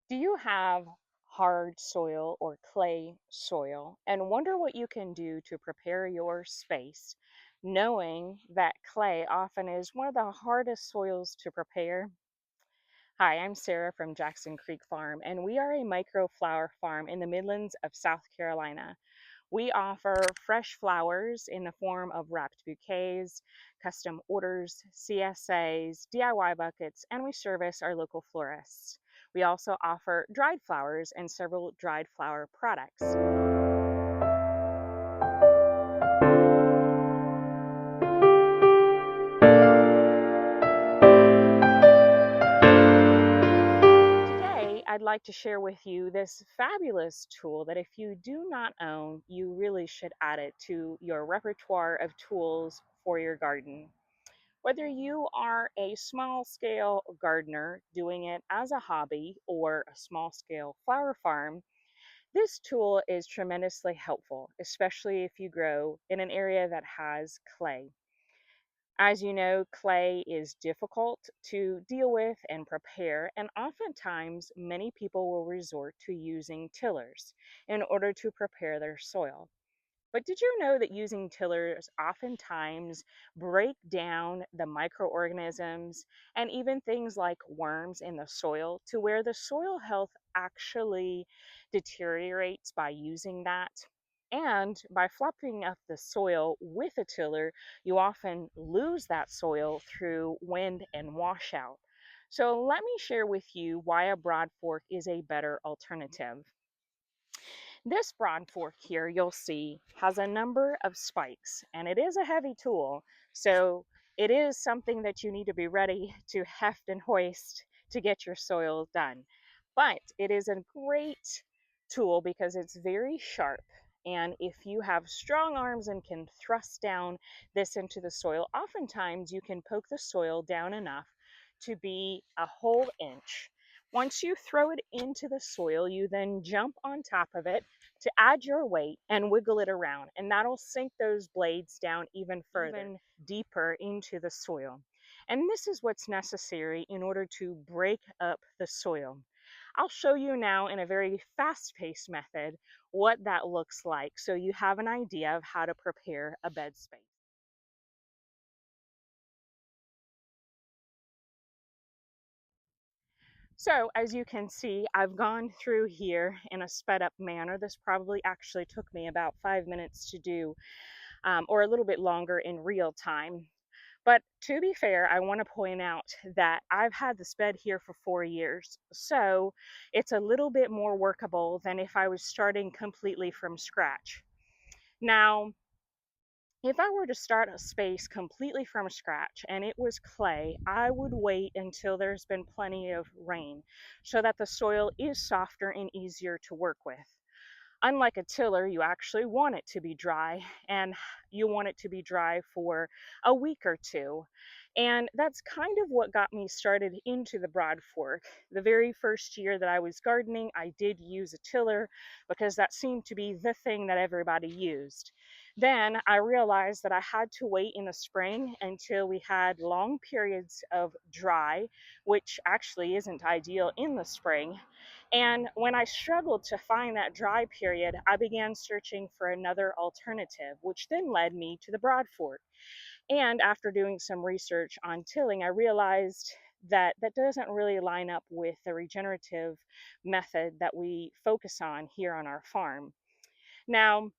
Do you have hard soil or clay soil and wonder what you can do to prepare your space, knowing that clay often is one of the hardest soils to prepare? Hi, I'm Sarah from Jackson Creek Farm, and we are a microflower farm in the Midlands of South Carolina. We offer fresh flowers in the form of wrapped bouquets, custom orders, CSAs, DIY buckets, and we service our local florists. We also offer dried flowers and several dried flower products. Today, I'd like to share with you this fabulous tool that if you do not own, you really should add it to your repertoire of tools for your garden. Whether you are a small scale gardener doing it as a hobby or a small scale flower farm, this tool is tremendously helpful, especially if you grow in an area that has clay. As you know, clay is difficult to deal with and prepare, and oftentimes many people will resort to using tillers in order to prepare their soil. But did you know that using tillers oftentimes break down the microorganisms and even things like worms in the soil to where the soil health actually deteriorates by using that? And by flopping up the soil with a tiller, you often lose that soil through wind and washout. So let me share with you why a broad fork is a better alternative. This broad fork here, you'll see, has a number of spikes, and it is a heavy tool, so it is something that you need to be ready to heft and hoist to get your soil done. But it is a great tool because it's very sharp, and if you have strong arms and can thrust down this into the soil, oftentimes you can poke the soil down enough to be a whole inch. Once you throw it into the soil, you then jump on top of it to add your weight and wiggle it around, and that'll sink those blades down even further, even deeper into the soil. And this is what's necessary in order to break up the soil. I'll show you now in a very fast-paced method what that looks like so you have an idea of how to prepare a bed space. So as you can see, I've gone through here in a sped up manner. This probably actually took me about 5 minutes to do, or a little bit longer in real time. But to be fair, I want to point out that I've had this bed here for 4 years. So it's a little bit more workable than if I was starting completely from scratch. Now, if I were to start a space completely from scratch and it was clay, I would wait until there's been plenty of rain so that the soil is softer and easier to work with. Unlike a tiller, you actually want it to be dry, and you want it to be dry for a week or two. And that's kind of what got me started into the broad fork. The very first year that I was gardening, I did use a tiller because that seemed to be the thing that everybody used. Then I realized that I had to wait in the spring until we had long periods of dry, which actually isn't ideal in the spring. And when I struggled to find that dry period, I began searching for another alternative, which then led me to the broad fork. And after doing some research on tilling, I realized that that doesn't really line up with the regenerative method that we focus on here on our farm. Now,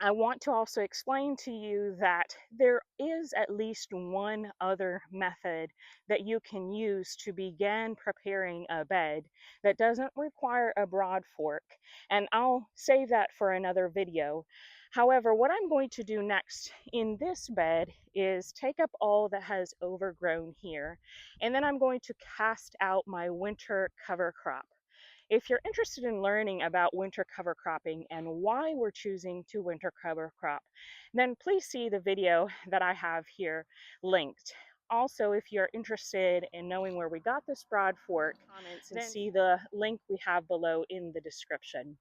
I want to also explain to you that there is at least one other method that you can use to begin preparing a bed that doesn't require a broad fork, and I'll save that for another video. However, what I'm going to do next in this bed is take up all that has overgrown here, and then I'm going to cast out my winter cover crop. If you're interested in learning about winter cover cropping and why we're choosing to winter cover crop, then please see the video that I have here linked. Also, if you're interested in knowing where we got this broad fork, comments and see the link we have below in the description.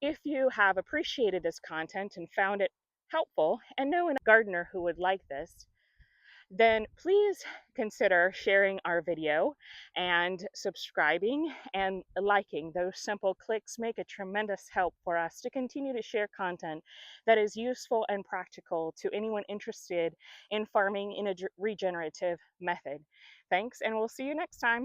If you have appreciated this content and found it helpful and know a gardener who would like this, then please consider sharing our video and subscribing and liking. Those simple clicks make a tremendous help for us to continue to share content that is useful and practical to anyone interested in farming in a regenerative method. Thanks, and we'll see you next time.